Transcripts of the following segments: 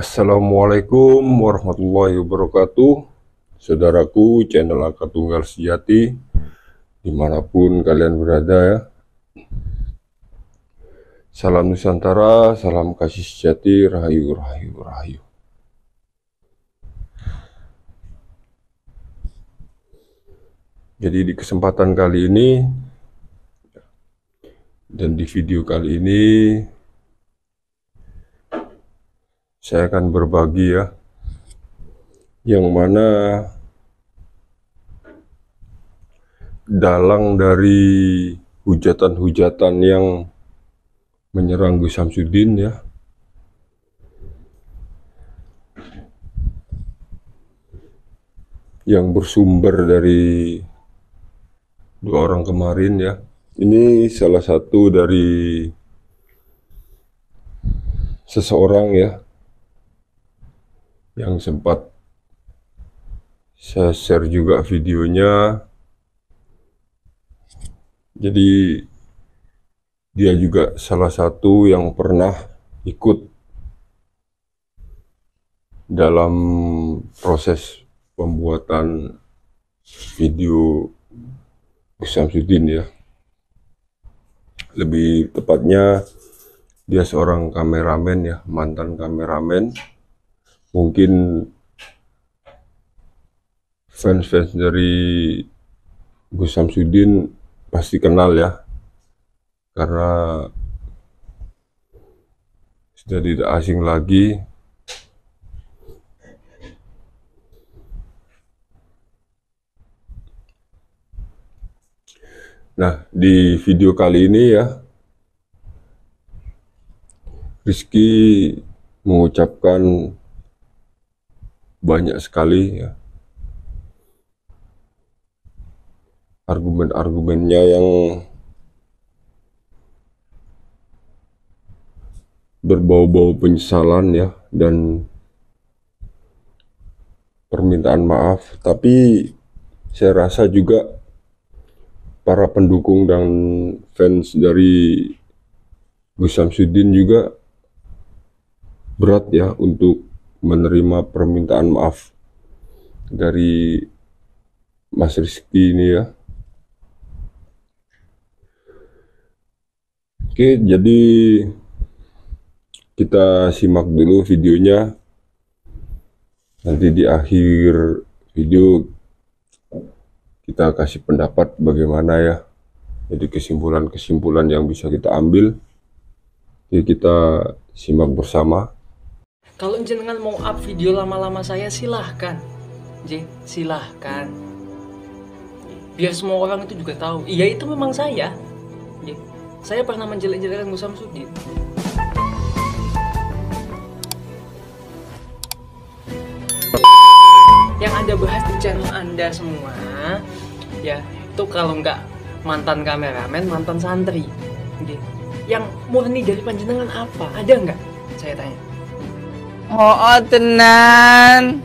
Assalamualaikum warahmatullahi wabarakatuh. Saudaraku, channel Angka Tunggal Sejati, dimanapun kalian berada ya. Salam Nusantara, salam kasih sejati, rahayu, rahayu, rahayu. Jadi di kesempatan kali ini dan di video kali ini saya akan berbagi ya, yang mana dalang dari hujatan-hujatan yang menyerang Gus Samsudin ya, yang bersumber dari dua orang kemarin ya. Ini salah satu dari seseorang ya, yang sempat saya share juga videonya. Jadi dia juga salah satu yang pernah ikut dalam proses pembuatan video Gus Samsudin ya. Lebih tepatnya dia seorang kameramen ya, mantan kameramen. Mungkin fans-fans dari Gus Samsudin pasti kenal ya, karena sudah tidak asing lagi. Nah, di video kali ini ya, Rizky mengucapkan banyak sekali ya argumen-argumennya yang berbau-bau penyesalan ya, dan permintaan maaf. Tapi saya rasa juga para pendukung dan fans dari Gus Samsudin juga berat ya untuk menerima permintaan maaf dari Mas Rizky ini ya. Oke, jadi kita simak dulu videonya. Nanti di akhir video kita kasih pendapat bagaimana ya. Jadi kesimpulan-kesimpulan yang bisa kita ambil. Jadi kita simak bersama. Kalau jenengan mau up video lama-lama saya, silahkan. Silahkan. Biar semua orang itu juga tahu, iya itu memang saya. Saya pernah menjelek-jelekan Gus Samsudin. Yang Anda bahas di channel Anda semua, ya itu kalau nggak mantan kameramen, mantan santri. Yang murni dari panjenengan apa? Ada nggak? Saya tanya. Oh, tenan.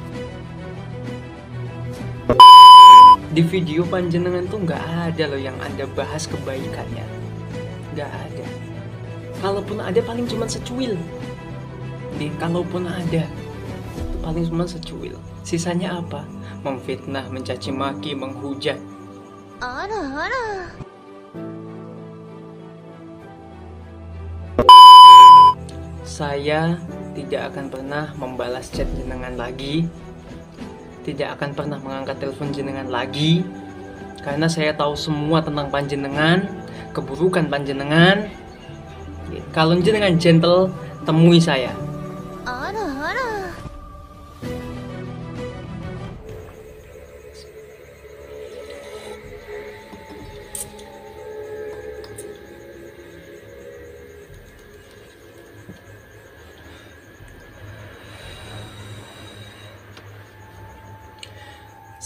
Di video panjenengan tuh nggak ada loh yang Anda bahas kebaikannya. Nggak ada. Kalaupun ada paling cuma secuil. Kalaupun ada, itu paling cuma secuil. Sisanya apa? Memfitnah, mencaci maki, menghujat. Saya tidak akan pernah membalas chat jenengan lagi, tidak akan pernah mengangkat telepon jenengan lagi, karena saya tahu semua tentang panjenengan, keburukan panjenengan. Kalau jenengan gentle, temui saya.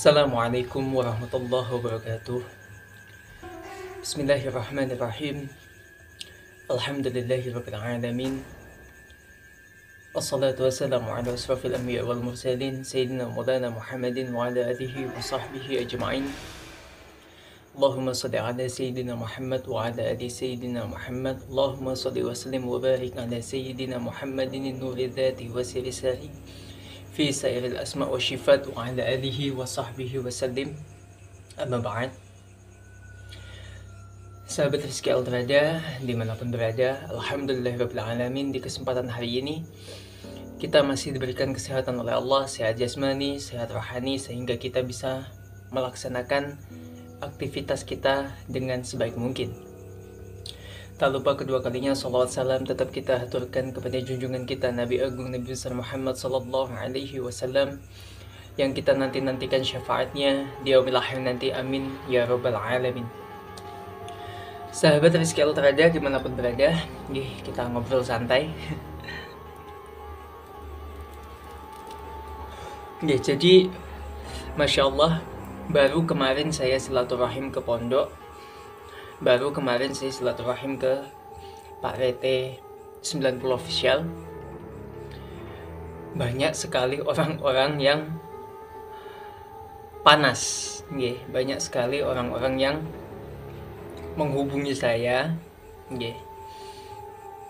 Assalamualaikum warahmatullahi wabarakatuh. Bismillahirrahmanirrahim. Alhamdulillahirabbil alamin. Wassalatu wassalamu ala asrafil anbiya wal mursalin sayyidina Maulana Muhammadin wa ala alihi wa sahbihi ajma'in. Allahumma salli ala Sayyidina Muhammad wa ala ali Sayyidina Muhammad. Allahumma salli wa sallim wa barik ala Sayyidina Muhammadin nuri dhati wa siri sari fi sairil asma wa shifat wa ala alihi wa sahbihi wa sallim. Amma ba'd. Sahabat Rizki Aldrada dimanapun berada, Alhamdulillahirrabbilalamin, di kesempatan hari ini kita masih diberikan kesehatan oleh Allah, sehat jasmani, sehat rohani, sehingga kita bisa melaksanakan aktivitas kita dengan sebaik mungkin. Tak lupa kedua kalinya salawat salam tetap kita haturkan kepada junjungan kita Nabi Agung Nabi besar Muhammad sallallahu alaihi wasallam, yang kita nantikan syafaatnya di yaumil akhir nanti, amin ya rabbal alamin. Sahabat Rizki Aldrada dimanapun berada, kita ngobrol santai. Jadi Masya Allah, baru kemarin saya silaturahim ke pondok, baru kemarin saya silaturahim ke Pak Rete 90 official. Banyak sekali orang-orang yang panas, banyak sekali orang-orang yang menghubungi saya,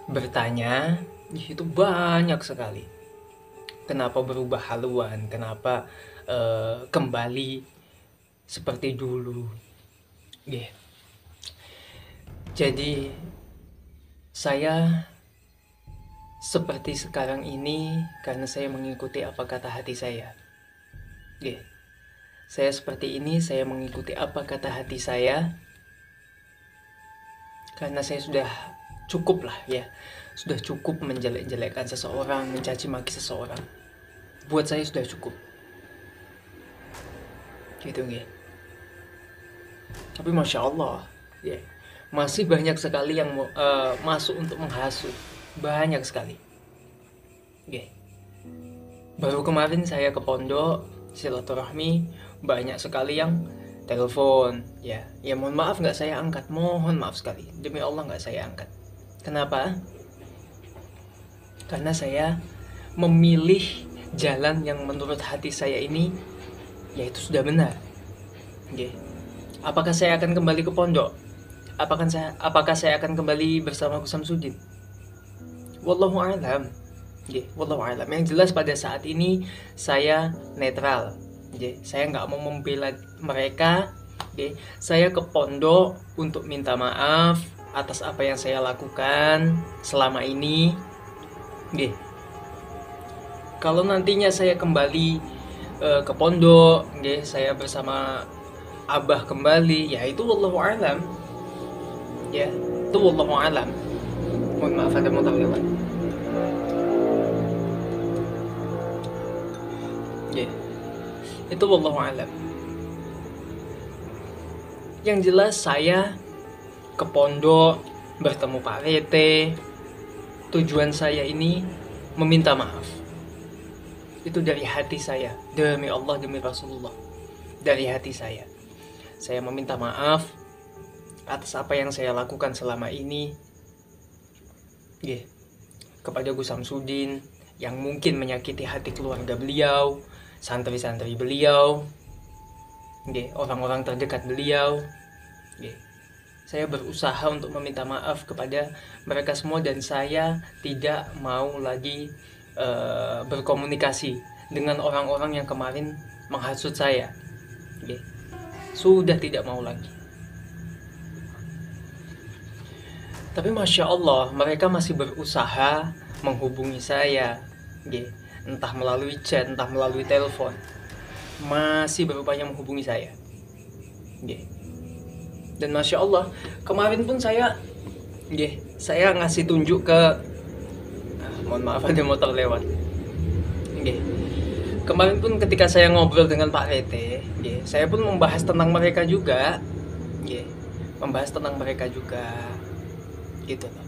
bertanya, itu banyak sekali. Kenapa berubah haluan? Kenapa kembali seperti dulu? Jadi saya seperti sekarang ini karena saya mengikuti apa kata hati saya. Saya seperti ini, saya mengikuti apa kata hati saya, karena saya sudah cukup lah ya, sudah cukup menjelek-jelekkan seseorang, mencaci maki seseorang. Buat saya sudah cukup. Gitu Tapi Masya Allah, masih banyak sekali yang masuk untuk menghasut. Banyak sekali. Baru kemarin saya ke pondok silaturahmi, banyak sekali yang telepon. Ya mohon maaf nggak saya angkat, mohon maaf sekali, demi Allah nggak saya angkat. Kenapa? Karena saya memilih jalan yang menurut hati saya ini, yaitu sudah benar. Apakah saya akan kembali ke pondok? Apakah saya akan kembali bersama Gus Samsudin? Wallahu a'lam. Wallahu a'lam. Yang jelas pada saat ini saya netral. Saya nggak mau membela mereka. Saya ke pondok untuk minta maaf atas apa yang saya lakukan selama ini. Kalau nantinya saya kembali ke pondok, saya bersama Abah kembali, ya itu wallahu a'lam. Itu wallahu a'lam. Mohon maaf ada motor lewat. Itu wallahu a'lam. Yang jelas saya ke pondok bertemu Pak Rete, tujuan saya ini meminta maaf. Itu dari hati saya, demi Allah, demi Rasulullah, dari hati saya. Saya meminta maaf atas apa yang saya lakukan selama ini, kepada Gus Samsudin, yang mungkin menyakiti hati keluarga beliau, santri-santri beliau, orang-orang terdekat beliau. Saya berusaha untuk meminta maaf kepada mereka semua, dan saya tidak mau lagi berkomunikasi dengan orang-orang yang kemarin menghasut saya. Sudah tidak mau lagi. Tapi Masya Allah, mereka masih berusaha menghubungi saya, entah melalui chat, entah melalui telepon, masih berupaya menghubungi saya. Dan Masya Allah, kemarin pun saya ngasih tunjuk ke, mohon maaf ada motor lewat. Kemarin pun ketika saya ngobrol dengan Pak Rete, saya pun membahas tentang mereka juga, gitu loh.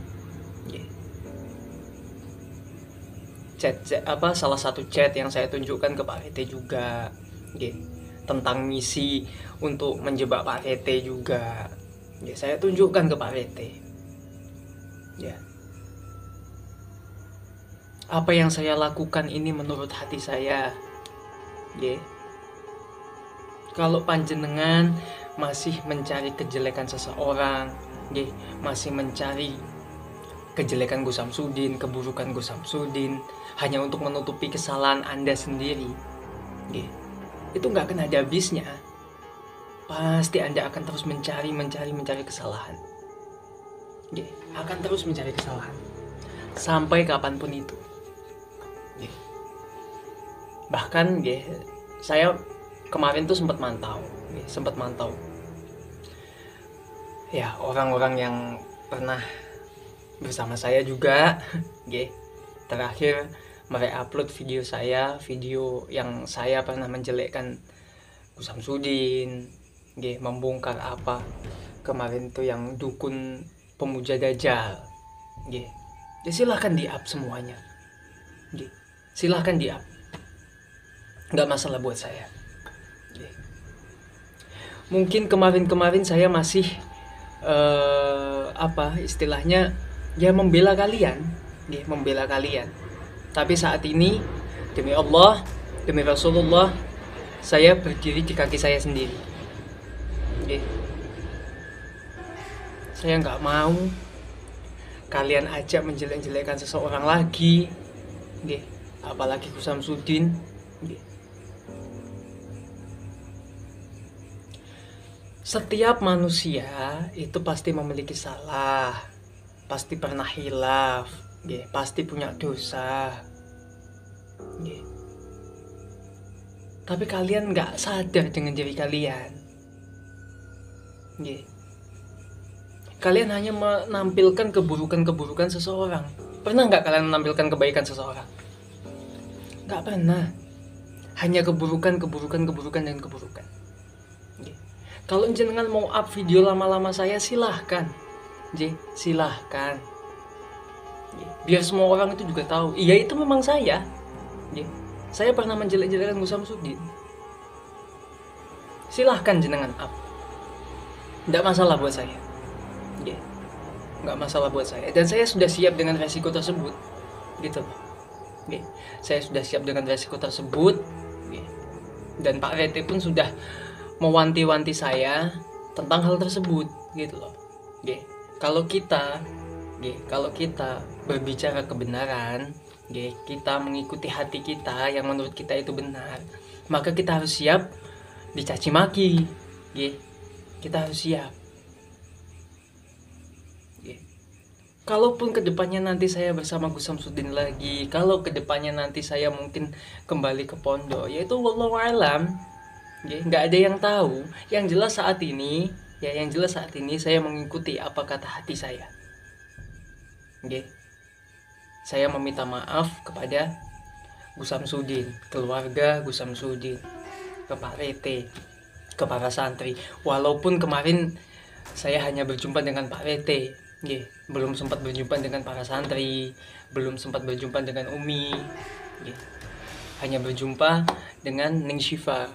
Salah satu chat yang saya tunjukkan ke Pak Rete juga, tentang misi untuk menjebak Pak Rete juga, saya tunjukkan ke Pak Rete. Apa yang saya lakukan ini menurut hati saya. Kalau panjenengan masih mencari kejelekan seseorang, nggih, masih mencari kejelekan Gus Samsudin, keburukan Gus Samsudin hanya untuk menutupi kesalahan Anda sendiri, nggih, itu nggak akan ada habisnya. Pasti Anda akan terus mencari kesalahan, nggih, akan terus mencari kesalahan sampai kapanpun itu, nggih. Bahkan nggih, saya kemarin tuh sempat mantau ya orang-orang yang pernah bersama saya juga, nggih, terakhir mereupload video yang saya pernah menjelekkan Gus Samsudin, nggih, membongkar apa kemarin tuh yang dukun pemuja Dajjal, nggih. Ya silahkan di-up semuanya, nggih, silahkan di-up, nggak masalah buat saya, nggih. Mungkin kemarin saya masih apa istilahnya, ya membela kalian, nggih, membela kalian. Tapi saat ini demi Allah, demi Rasulullah, saya berdiri di kaki saya sendiri, nggih. Saya nggak mau kalian ajak menjelek-jelekkan seseorang lagi, nggih, apalagi Gus Samsudin, nggih. Setiap manusia itu pasti memiliki salah, pasti pernah hilaf, nggih, pasti punya dosa, nggih. Tapi kalian nggak sadar dengan diri kalian, nggih. Kalian hanya menampilkan keburukan seseorang. Pernah nggak kalian menampilkan kebaikan seseorang? Nggak pernah. Hanya keburukan dan keburukan. Kalau jenengan mau up video lama-lama saya, silahkan, silahkan. Biar semua orang itu juga tahu, iya itu memang saya. Saya pernah menjelek-jelekan Gus Samsudin. Silahkan jenengan up. Nggak masalah buat saya. Nggak masalah buat saya. Dan saya sudah siap dengan resiko tersebut, gitu loh. Saya sudah siap dengan resiko tersebut. Dan Pak Rete pun sudah mewanti-wanti saya tentang hal tersebut, gitu loh. Kalau kita berbicara kebenaran, kita mengikuti hati kita yang menurut kita itu benar, maka kita harus siap dicaci maki, kita harus siap. Kalaupun kedepannya nanti saya bersama Gus Samsudin lagi, kalau kedepannya nanti saya mungkin kembali ke pondok, yaitu wallahu alam, nggak ada yang tahu. Yang jelas saat ini saya mengikuti apa kata hati saya. Saya meminta maaf kepada Gus Samsudin, keluarga Gus Samsudin, ke Pak Rete, ke para santri. Walaupun kemarin saya hanya berjumpa dengan Pak Rete, belum sempat berjumpa dengan para santri, belum sempat berjumpa dengan Umi, hanya berjumpa dengan Ning Syifa.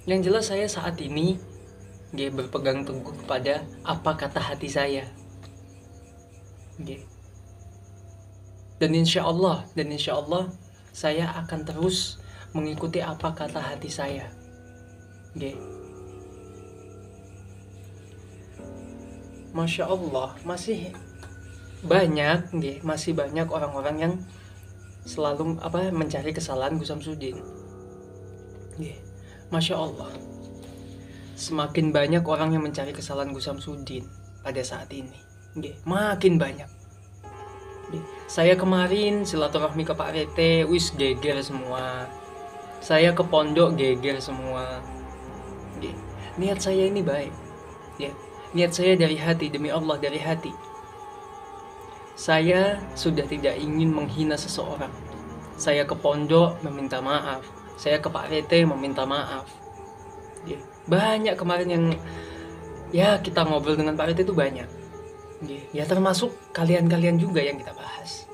Yang jelas saya saat ini berpegang teguh kepada apa kata hati saya, dan insya Allah saya akan terus mengikuti apa kata hati saya. Masya Allah, masih banyak orang-orang yang selalu mencari kesalahan Gus Samsudin. Masya Allah, semakin banyak orang yang mencari kesalahan Gus Samsudin pada saat ini, makin banyak. Saya kemarin silaturahmi ke Pak Rete, wis geger semua. Saya ke pondok geger semua. Niat saya ini baik, niat saya dari hati, demi Allah dari hati. Saya sudah tidak ingin menghina seseorang. Saya ke pondok meminta maaf, saya ke Pak Rete meminta maaf. Banyak kemarin yang kita ngobrol dengan Pak Rete itu banyak. Termasuk kalian-kalian juga yang kita bahas.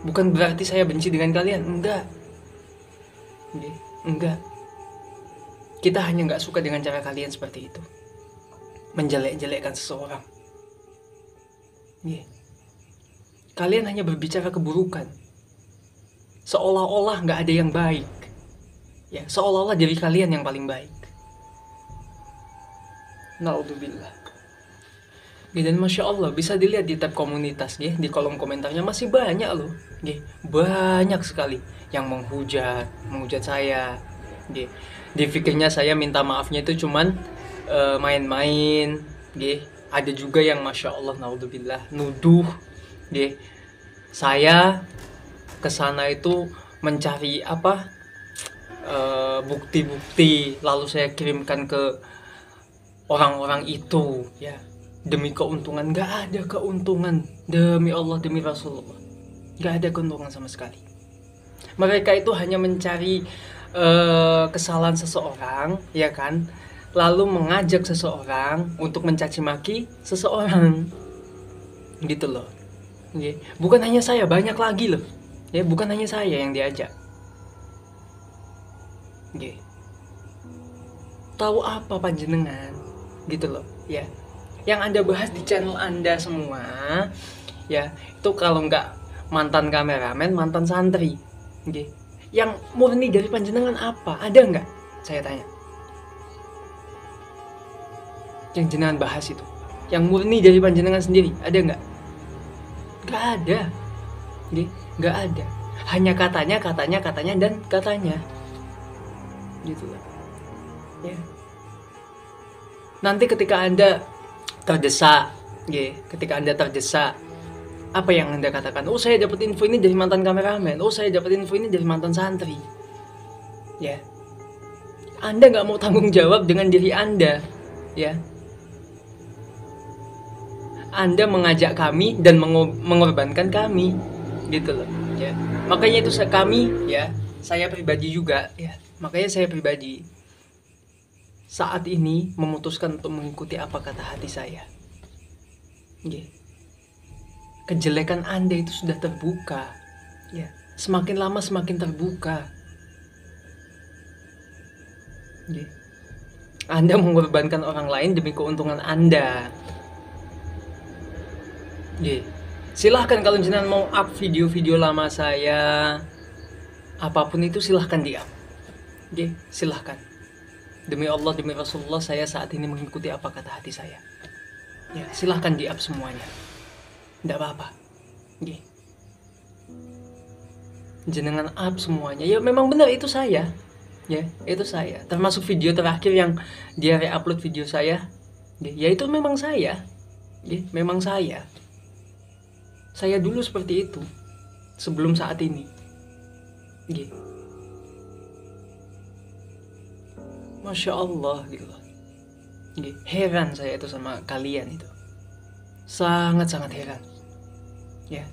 Bukan berarti saya benci dengan kalian, enggak. Kita hanya nggak suka dengan cara kalian seperti itu, menjelek-jelekkan seseorang. Kalian hanya berbicara keburukan, seolah-olah nggak ada yang baik. Ya, seolah-olah diri kalian yang paling baik. Naudzubillah. Dan Masya Allah bisa dilihat di tab komunitas ya, di kolom komentarnya masih banyak loh ya, banyak sekali yang menghujat saya ya. Di fikirnya saya minta maafnya itu cuman main-main ya. Ada juga yang Masya Allah naudzubillah nuduh ya, saya kesana itu mencari apa bukti-bukti, lalu saya kirimkan ke orang-orang itu ya, demi keuntungan. Gak ada keuntungan, demi Allah, demi Rasulullah, gak ada keuntungan sama sekali. Mereka itu hanya mencari kesalahan seseorang ya kan, lalu mengajak seseorang untuk mencaci maki seseorang gitu loh ya. Bukan hanya saya, banyak lagi loh ya, bukan hanya saya yang diajak ya. Tahu apa panjenengan gitu loh ya, yang Anda bahas di channel Anda semua ya, itu kalau nggak mantan kameramen, mantan santri okay. Yang murni dari panjenengan apa? Ada nggak? Saya tanya. Yang jenengan bahas itu, yang murni dari panjenengan sendiri, ada nggak? Nggak ada okay. Nggak ada, hanya katanya dan katanya gitu loh ya. Nanti ketika Anda terdesak, ketika Anda terdesak, apa yang Anda katakan? Oh, saya dapat info ini dari mantan kameramen. Oh, saya dapat info ini dari mantan santri. Ya, Anda nggak mau tanggung jawab dengan diri Anda, ya. Anda mengajak kami dan mengorbankan kami, gitu loh. Ya, makanya itu kami, ya, saya pribadi juga, ya. Makanya saya pribadi saat ini memutuskan untuk mengikuti apa kata hati saya. Kejelekan Anda itu sudah terbuka ya. Semakin lama semakin terbuka. Anda mengorbankan orang lain demi keuntungan Anda. Silahkan kalau jenengan mau up video-video lama saya, apapun itu silahkan di up. Silahkan. Demi Allah, demi Rasulullah, saya saat ini mengikuti apa kata hati saya. Ya, silahkan di up semuanya. Tidak apa-apa. Jenengan up semuanya. Ya memang benar itu saya. Ya, itu saya. Termasuk video terakhir yang dia re-upload video saya. Ya itu memang saya. Memang saya. Saya dulu seperti itu. Sebelum saat ini. Masya Allah gitu. Heran saya itu sama kalian itu. Sangat-sangat heran. Ya.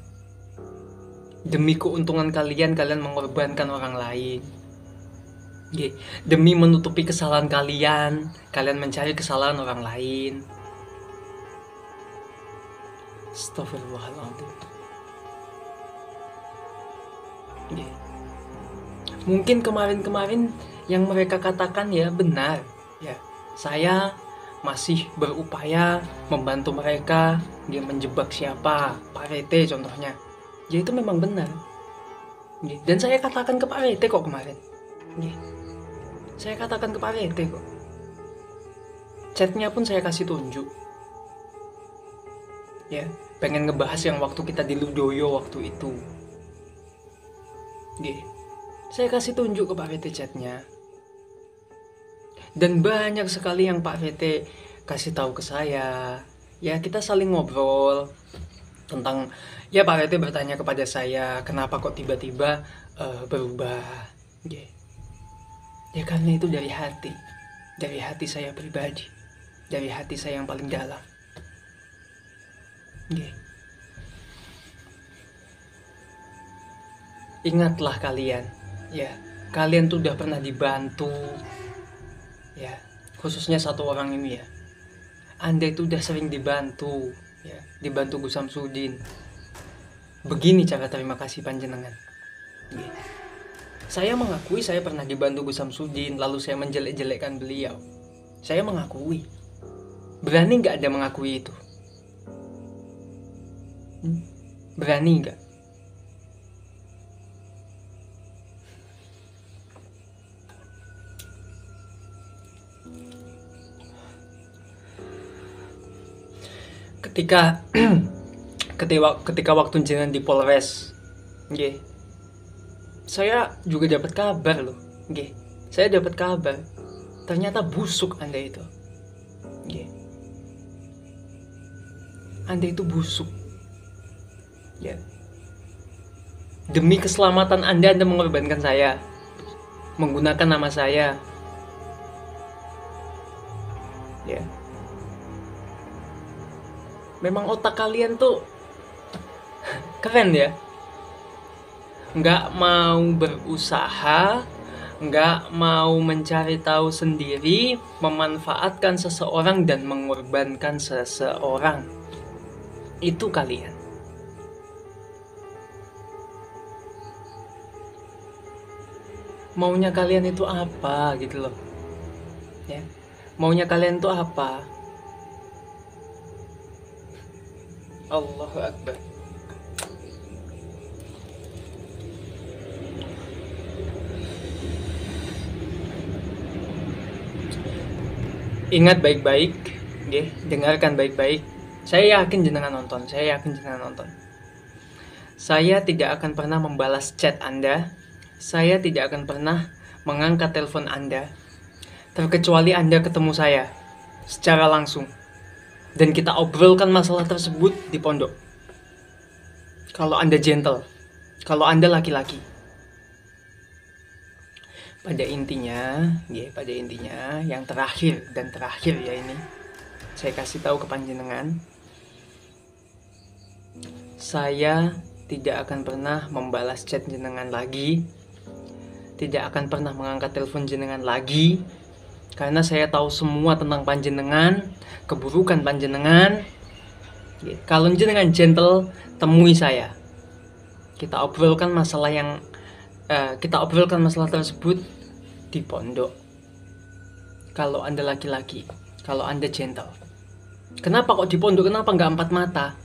Demi keuntungan kalian mengorbankan orang lain. Demi menutupi kesalahan kalian mencari kesalahan orang lain. Astagfirullahaladzim. Mungkin kemarin-kemarin yang mereka katakan ya benar. Ya, saya masih berupaya membantu mereka, dia menjebak siapa, Pak Rete contohnya. Ya itu memang benar. Dan saya katakan ke Pak Rete kok kemarin. Saya katakan ke Pak Rete kok. Chatnya pun saya kasih tunjuk. Ya, pengen ngebahas yang waktu kita di Ludoyo waktu itu. Saya kasih tunjuk ke Pak Rete chatnya. Dan banyak sekali yang Pak Rete kasih tahu ke saya. Ya, kita saling ngobrol tentang, ya Pak Rete bertanya kepada saya, kenapa kok tiba-tiba berubah. Ya karena itu dari hati saya pribadi, dari hati saya yang paling dalam. Ingatlah kalian, ya kalian tuh udah pernah dibantu, ya khususnya satu orang ini ya. Anda itu udah sering dibantu, ya dibantu Gus Samsudin. Begini cara terima kasih panjenengan. Saya mengakui saya pernah dibantu Gus Samsudin, lalu saya menjelek-jelekkan beliau. Saya mengakui. Berani nggak Anda mengakui itu? Berani nggak? ketika ketika waktu jenengan di Polres, nggih, saya juga dapat kabar loh, nggih, saya dapat kabar ternyata busuk Anda itu, nggih, Anda itu busuk, ya. Demi keselamatan Anda mengorbankan saya, menggunakan nama saya, ya. Memang otak kalian tuh keren ya. Nggak mau berusaha, nggak mau mencari tahu sendiri, memanfaatkan seseorang dan mengorbankan seseorang. Itu kalian. Maunya kalian itu apa gitu loh, ya. Maunya kalian itu apa? Allahu Akbar. Ingat baik-baik, nggih, dengarkan baik-baik. Saya yakin jenengan nonton, saya yakin jenengan nonton. Saya tidak akan pernah membalas chat Anda. Saya tidak akan pernah mengangkat telepon Anda, terkecuali Anda ketemu saya secara langsung dan kita obrolkan masalah tersebut di pondok. Kalau Anda gentle, kalau Anda laki-laki. Pada intinya yang terakhir ya ini, saya kasih tahu ke panjenengan, saya tidak akan pernah membalas chat jenengan lagi, tidak akan pernah mengangkat telepon jenengan lagi, karena saya tahu semua tentang panjenengan, keburukan panjenengan. Kalau jenengan gentle, temui saya. Kita obrolkan masalah tersebut di pondok. Kalau Anda laki-laki, kalau Anda gentle. Kenapa kok di pondok? Kenapa nggak empat mata?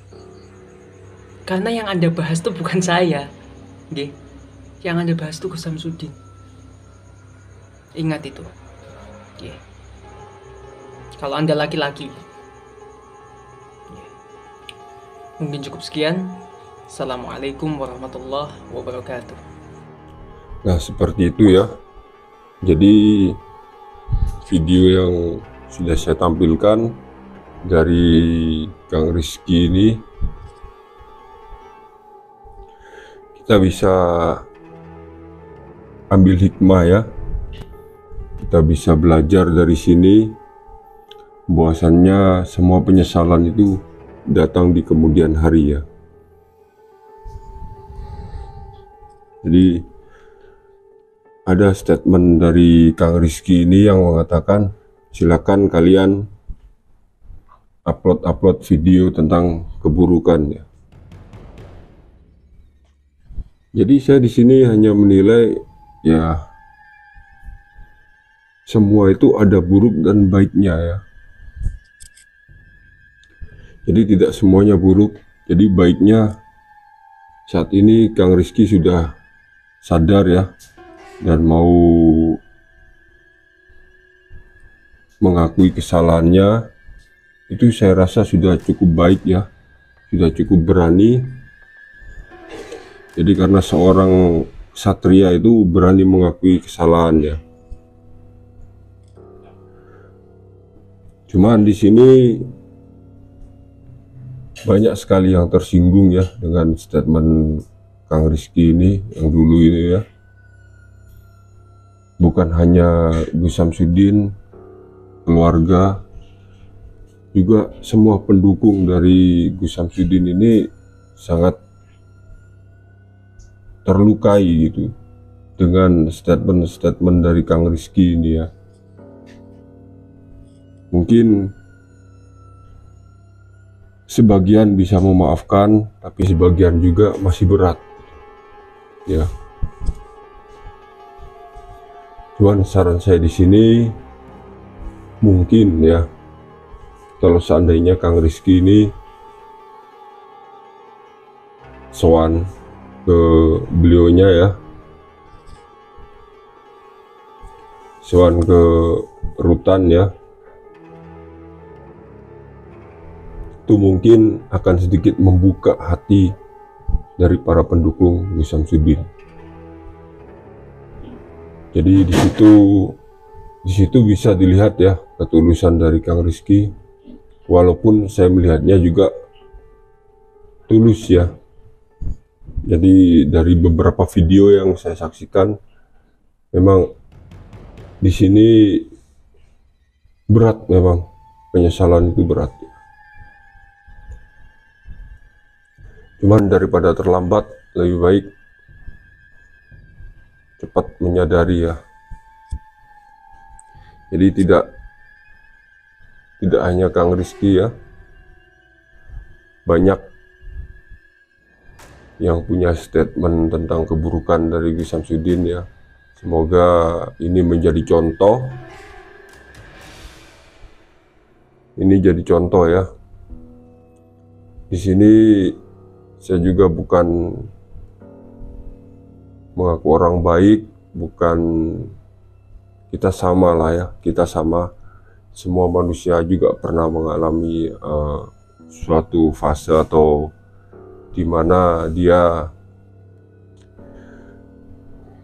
Karena yang Anda bahas itu bukan saya, nggih. Yang Anda bahas itu Gus Samsudin. Ingat itu. Nggih. Kalau Anda laki-laki. Nggih. Mungkin cukup sekian. Assalamualaikum warahmatullahi wabarakatuh. Nah, seperti itu ya. Jadi video yang sudah saya tampilkan dari Kang Rizky ini, kita bisa ambil hikmah ya. Kita bisa belajar dari sini bahwasannya semua penyesalan itu datang di kemudian hari ya. Jadi ada statement dari Kang Rizky ini yang mengatakan, silakan kalian upload video tentang keburukan ya. Jadi saya di sini hanya menilai ya, semua itu ada buruk dan baiknya ya. Jadi tidak semuanya buruk. Jadi baiknya saat ini Kang Rizky sudah sadar ya, dan mau mengakui kesalahannya. Itu saya rasa sudah cukup baik ya, sudah cukup berani. Jadi karena seorang satria itu berani mengakui kesalahannya. Cuman di sini banyak sekali yang tersinggung ya dengan statement Kang Rizky ini yang dulu ini ya. Bukan hanya Gus Samsudin, keluarga, juga semua pendukung dari Gus Samsudin ini sangat terlukai gitu dengan statement dari Kang Rizky ini ya. Mungkin sebagian bisa memaafkan, tapi sebagian juga masih berat ya. Cuman saran saya di sini, mungkin ya, kalau seandainya Kang Rizky ini sowan ke beliaunya ya, sowan ke rutan ya, itu mungkin akan sedikit membuka hati dari para pendukung Gus Samsudin. Jadi di situ bisa dilihat ya ketulusan dari Kang Rizky, walaupun saya melihatnya juga tulus ya. Jadi dari beberapa video yang saya saksikan, memang di sini berat, memang penyesalan itu berat. Cuman daripada terlambat, lebih baik cepat menyadari ya. Jadi tidak hanya Kang Rizky ya, banyak yang punya statement tentang keburukan dari Gus Samsudin ya. Semoga ini menjadi contoh. Ini jadi contoh ya. Di sini saya juga bukan mengaku orang baik, bukan, kita sama lah ya, kita sama. Semua manusia juga pernah mengalami suatu fase atau di mana dia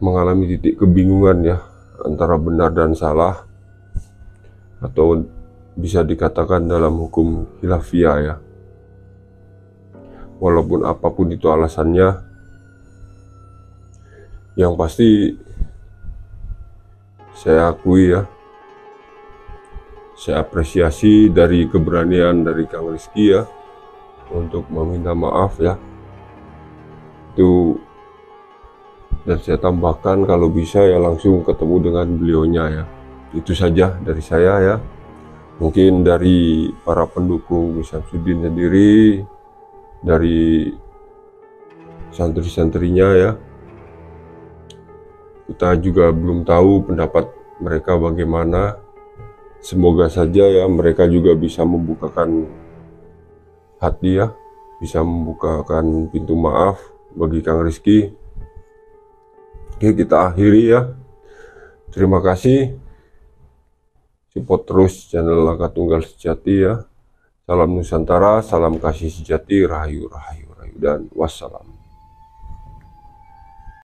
mengalami titik kebingungan ya, antara benar dan salah, atau bisa dikatakan dalam hukum khilafiyah ya. Walaupun apapun itu alasannya, yang pasti saya akui ya, saya apresiasi dari keberanian dari Kang Rizky ya untuk meminta maaf ya. Itu, dan saya tambahkan kalau bisa ya langsung ketemu dengan beliaunya ya. Itu saja dari saya ya. Mungkin dari para pendukung Gus Samsudin sendiri, dari santri-santrinya ya, kita juga belum tahu pendapat mereka bagaimana. Semoga saja ya mereka juga bisa membukakan hati ya, bisa membukakan pintu maaf bagi Kang Rizky. Oke, kita akhiri ya. Terima kasih. Support terus channel Langkah Tunggal Sejati ya. Salam Nusantara, salam kasih sejati, rahayu, rahayu, rahayu, dan wassalam.